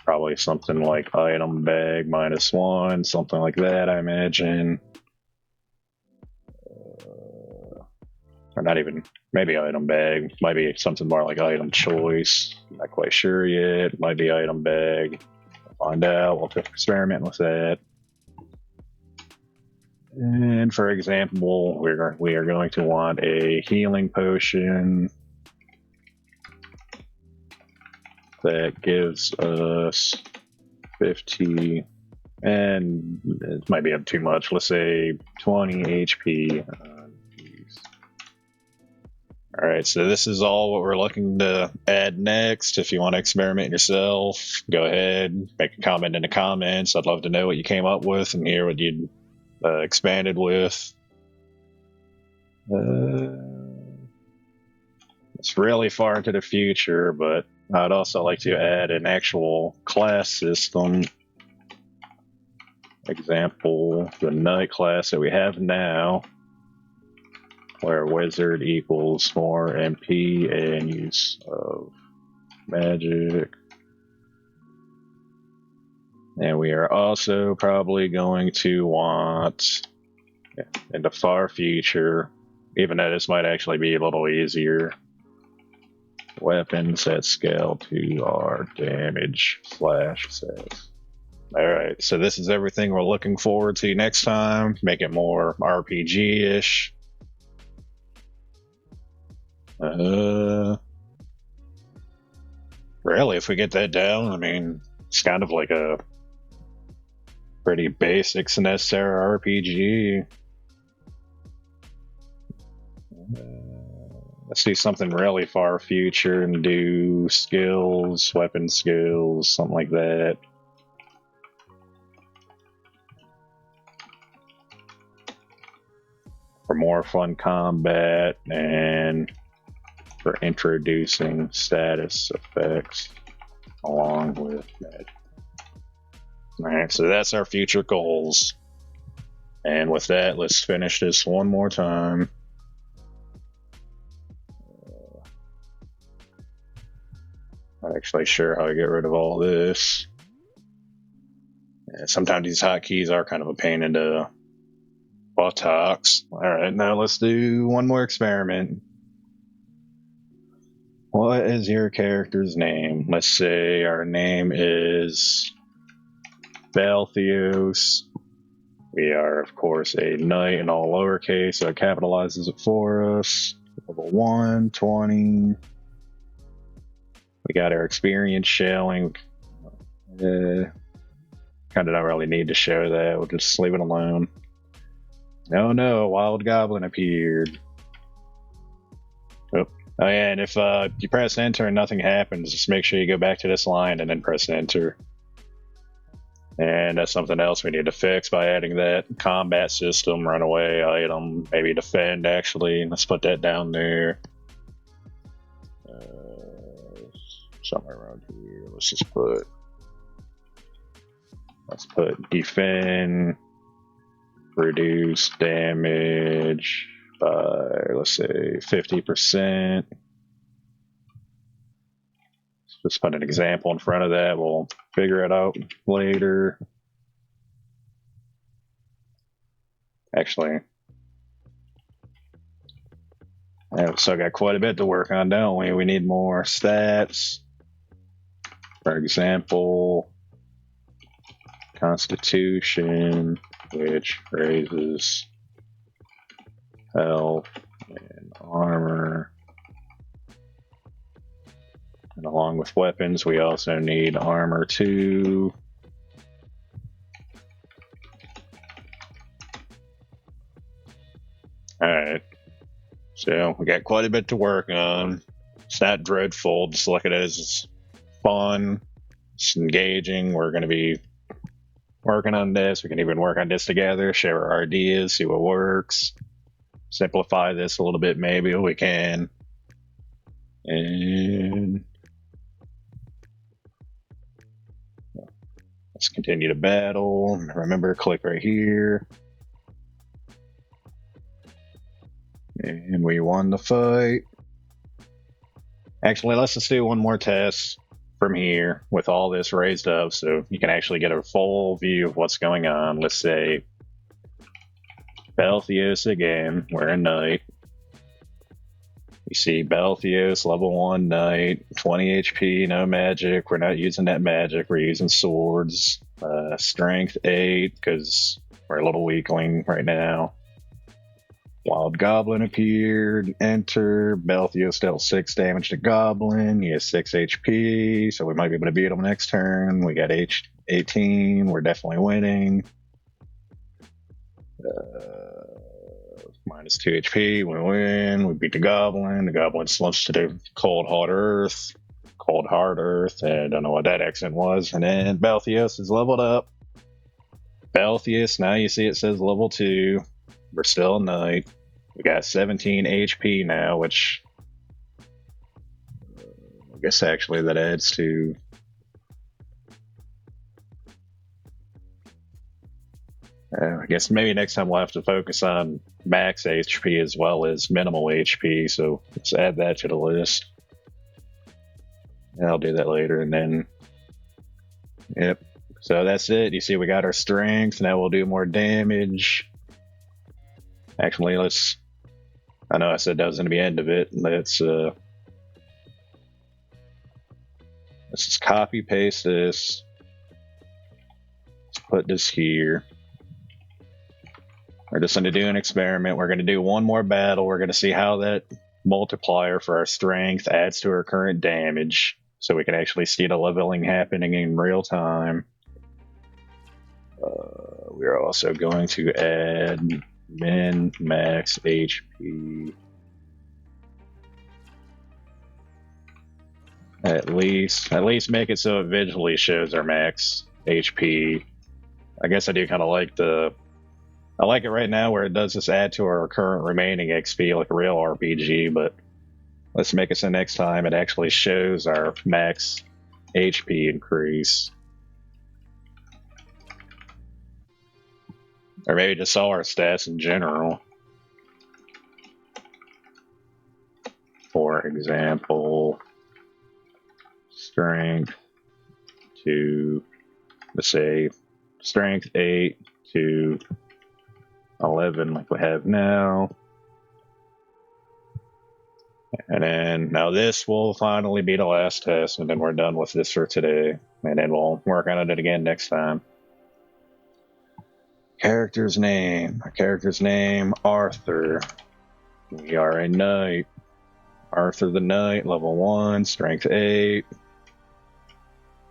Probably something like item bag -1, something like that, I imagine. Or not even, maybe item bag. Might be something more like item choice. Not quite sure yet. Might be item bag. We'll find out. We'll experiment with that. And for example, we are going to want a healing potion that gives us 50, and it might be up too much. Let's say 20 HP. All right, so this is all what we're looking to add next. If you want to experiment yourself, go ahead, make a comment in the comments. I'd love to know what you came up with and hear what you expanded with. It's really far into the future, but I'd also like to add an actual class system. Example, the Knight class that we have now, where Wizard equals more MP and use of magic. And we are also probably going to want, in the far future, even though this might actually be a little easier, weapons that scale to our damage /says. Alright, so this is everything we're looking forward to next time. Make it more RPG-ish. Really, if we get that down, I mean, it's kind of like a pretty basic Sinestera RPG. Let's do something really far future and do skills, weapon skills, something like that. For more fun combat and for introducing status effects along with magic. Alright, so that's our future goals. And with that, let's finish this one more time. Not actually sure how to get rid of all this. Yeah, sometimes these hotkeys are kind of a pain in the buttocks. Alright, now let's do one more experiment. What is your character's name? Let's say our name is Patrikios. We are, of course, a knight in all lowercase, so it capitalizes it for us. Level 1, 20. We got our experience showing. Kind of don't really need to show that. We'll just leave it alone. Oh no, a wild goblin appeared. Oh yeah, and if you press enter and nothing happens, just make sure you go back to this line and then press enter. And that's something else we need to fix by adding that combat system, runaway item, maybe defend actually. Let's put that down there. Somewhere around here. Let's put defend, reduce damage by, let's say, 50%. Just put an example in front of that. We'll figure it out later. Actually, we've still got quite a bit to work on, don't we? We need more stats. For example, Constitution, which raises health and armor. And along with weapons, we also need armor too. Alright. So we got quite a bit to work on. It's not dreadful, just look at it as fun. It's engaging. We're going to be working on this. We can even work on this together, share our ideas, see what works. Simplify this a little bit, maybe we can. And let's continue to battle. Remember, click right here. And we won the fight. Actually, let's just do one more test from here with all this raised up so you can actually get a full view of what's going on. Let's say Patrikios again. We're a knight. We see Patrikios, level 1 knight, 20 HP, no magic. We're not using that magic. We're using swords. Strength 8 because we're a little weakling right now. Wild Goblin appeared. Enter. Patrikios dealt 6 damage to Goblin. He has 6 HP, so we might be able to beat him next turn. We got H18. We're definitely winning. Minus 2 HP. We win. We beat the Goblin. The Goblin slumps to the Cold Hard Earth. Cold Hard Earth. I don't know what that accent was. And then Patrikios is leveled up. Patrikios, now you see it says level 2. We're still a knight. We got 17 HP now, which I guess actually that adds to I guess maybe next time we'll have to focus on max HP as well as minimal HP, so let's add that to the list. And I'll do that later, and then yep. So that's it. You see we got our strength. Now we'll do more damage. Actually, I know I said that was going to be the end of it. Let's just copy paste this. Let's put this here. We're just going to do an experiment. We're going to do one more battle. We're going to see how that multiplier for our strength adds to our current damage, so we can actually see the leveling happening in real time. We're also going to add min max HP. At least make it so it visually shows our max HP. I guess I do kind of like I like it right now where it does just add to our current remaining XP like a real RPG, but let's make it so next time it actually shows our max HP increase. Or maybe just all our stats in general. For example, strength to, let's say, strength 8 to 11 like we have now. And then now this will finally be the last test, and then we're done with this for today. And then we'll work on it again next time. Character's name. Our character's name, Arthur. We are a knight. Arthur the Knight, level 1, strength 8.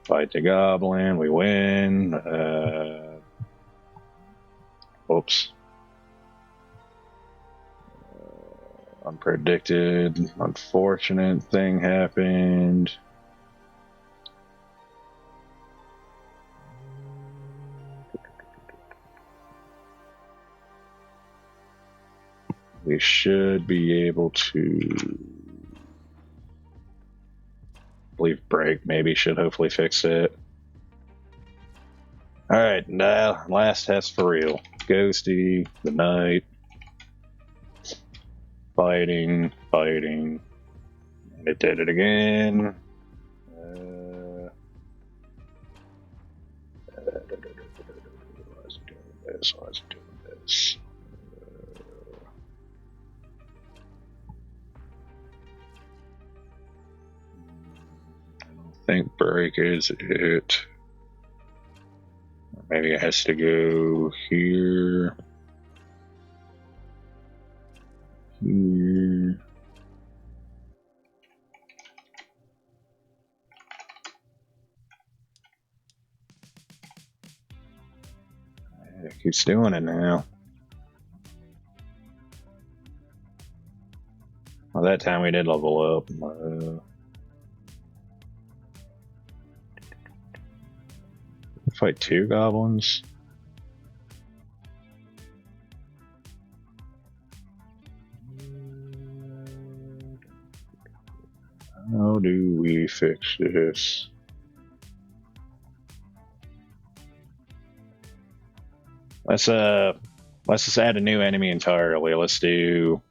Fight the Goblin, we win. Oops. Unpredicted, unfortunate thing happened. We should be able to, I believe break maybe should hopefully fix it. Alright, now last test for real. Ghosty, the Knight. Fighting. And it did it again. Why is it doing this? I don't think break is it. Maybe it has to go here. Here. It keeps doing it now. Well, that time we did level up. Fight 2 goblins. How do we fix this? Let's just add a new enemy entirely. Let's do,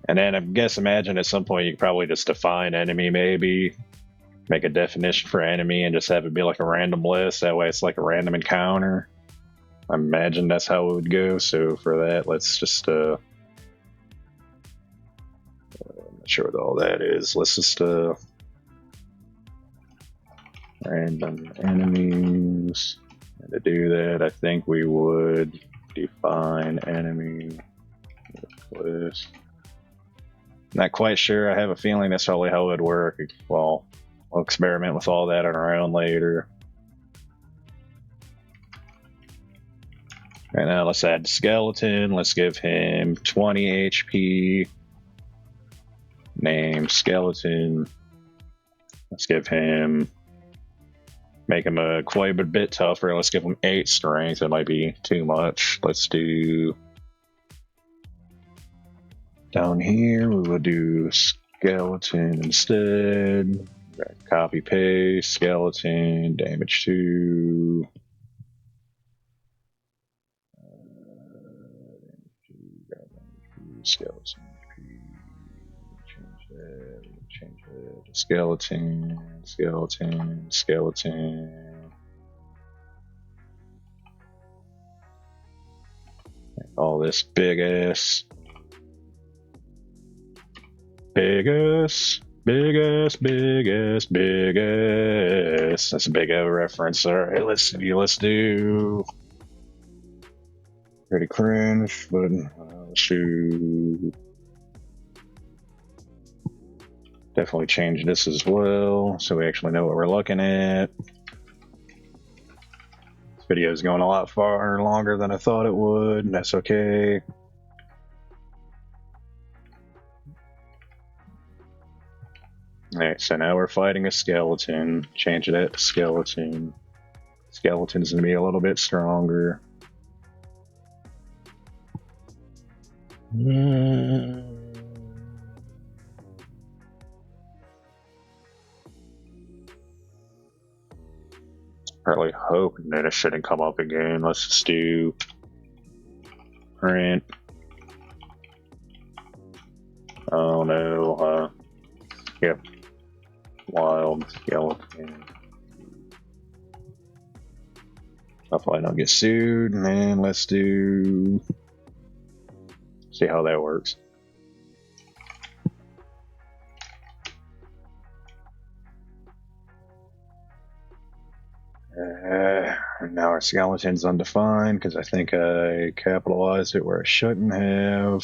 and then I guess imagine at some point you could probably just define enemy, maybe make a definition for enemy and just have it be like a random list. That way it's like a random encounter. I imagine that's how it would go. So for that, let's just I'm not sure what all that is. Let's just random enemies. And to do that, I think we would Define enemy list. Not quite sure. I have a feeling that's probably how it would work. Well, we'll experiment with all that on our own later. Right now, let's add skeleton. Let's give him 20 HP. Name skeleton. Let's give him. Make him quite a bit tougher. Let's give him 8 strength. It might be too much. Let's do. Down here, we will do skeleton instead. Copy paste, skeleton, damage 2. Skeleton. Change that to skeleton, skeleton, skeleton. All this big ass. Big ass, big ass, big ass, big ass. That's a big O reference. Alright, let's do. Pretty cringe, but shoot. Definitely change this as well, so we actually know what we're looking at. This video is going a lot far longer than I thought it would, and that's okay. Alright, so now we're fighting a skeleton. Change that to skeleton. Skeleton's gonna be a little bit stronger. Really hoping that it shouldn't come up again. Let's just do print. Oh no, yep. Wild skeleton. Hopefully I don't get sued, and let's do. See how that works. Now our skeleton's undefined because I think I capitalized it where I shouldn't have.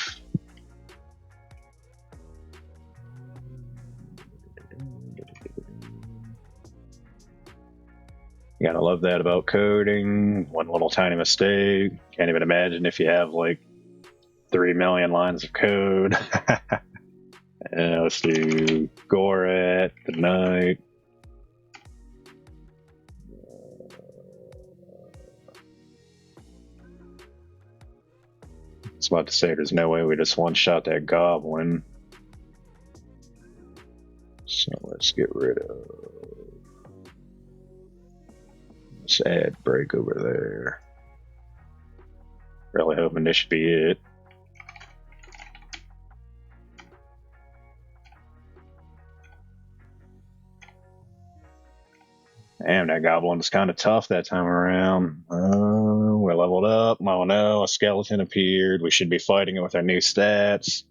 You gotta love that about coding. One little tiny mistake. Can't even imagine if you have like 3 million lines of code. And let's do Gorat, the Knight. I was about to say there's no way we just one-shot that goblin. So let's get rid of. Let's add break over there. Really hoping this should be it. Damn, that goblin was kind of tough that time around. We leveled up. Oh no, a skeleton appeared. We should be fighting it with our new stats.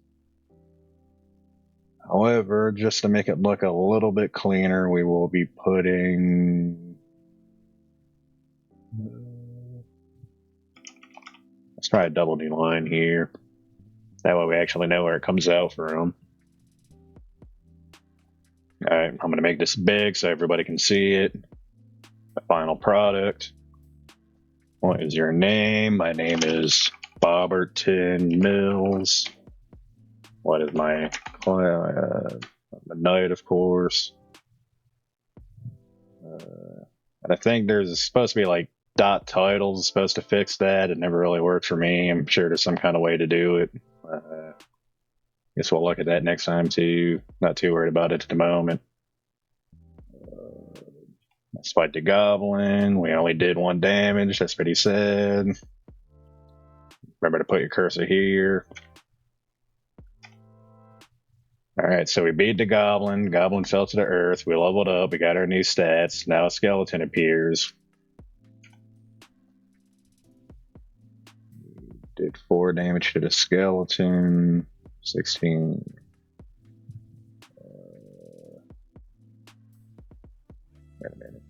However, just to make it look a little bit cleaner, we will be putting. Let's try a double new line here. That way we actually know where it comes out from. Alright, I'm going to make this big so everybody can see it. The final product. What is your name? My name is Bobberton Mills. What is my I'm a knight, of course. And I think there's supposed to be like dot titles supposed to fix that. It never really worked for me. I'm sure there's some kind of way to do it. Guess we'll look at that next time too. Not too worried about it at the moment. Let's fight the goblin. We only did 1 damage. That's pretty sad. Remember to put your cursor here. Alright, so we beat the goblin. Goblin fell to the earth. We leveled up. We got our new stats. Now a skeleton appears. Did 4 damage to the skeleton. 16. Wait a minute.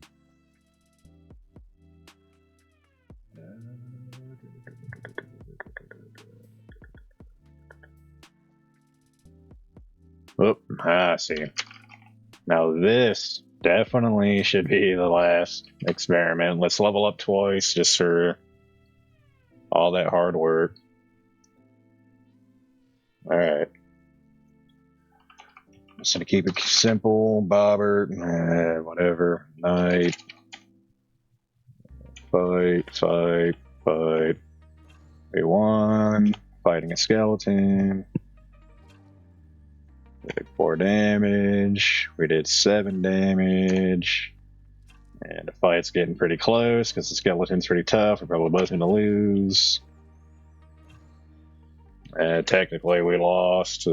I I see. Now this definitely should be the last experiment. Let's level up twice just for all that hard work. Alright. Just gonna keep it simple. Bobbert, whatever. Knight. Fight. We won. Fighting a skeleton. We did 4 damage. We did 7 damage. And the fight's getting pretty close because the skeleton's pretty tough. We're probably both gonna lose. Technically, we lost.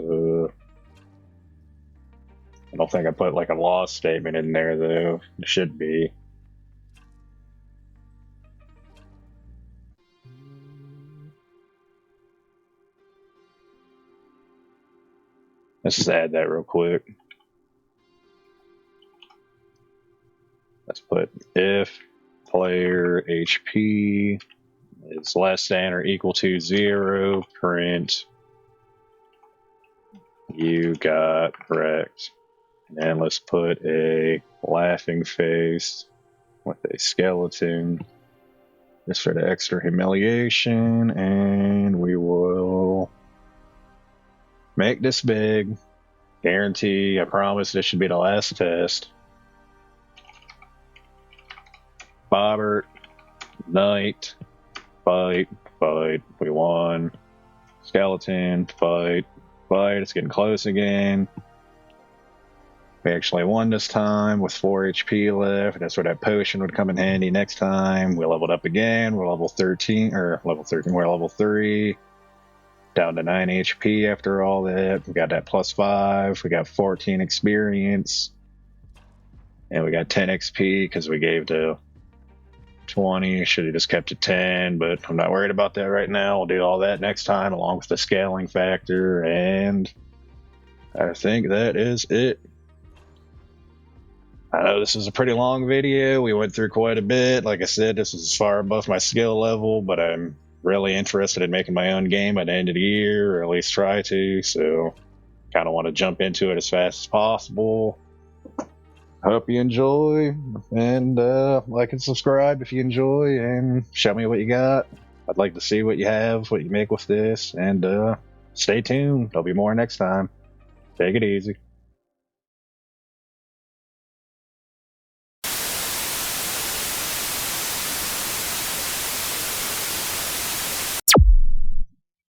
I don't think I put like a loss statement in there though. It should be. Let's just add that real quick. Let's put if player HP is less than or equal to 0, print you got wrecked. And let's put a laughing face with a skeleton just for the extra humiliation, and we will make this big. Guarantee, I promise this should be the last test. Bobbert, Knight, fight. We won. Skeleton, fight. It's getting close again. We actually won this time with 4 HP left. That's where that potion would come in handy next time. We leveled up again. We're level 13, or level 13, we're level 3. Down to 9 HP after all that. We got that +5. We got 14 experience. And we got 10 XP because we gave the 20. Should have just kept it 10, but I'm not worried about that right now. We'll do all that next time along with the scaling factor, and I think that is it. I know this is a pretty long video. We went through quite a bit. Like I said, this is far above my skill level, but I'm really interested in making my own game by the end of the year, or at least try to, so kind of want to jump into it as fast as possible. Hope you enjoy, and like and subscribe if you enjoy, and show me what you got. I'd like to see what you have, what you make with this, and stay tuned. There'll be more next time. Take it easy.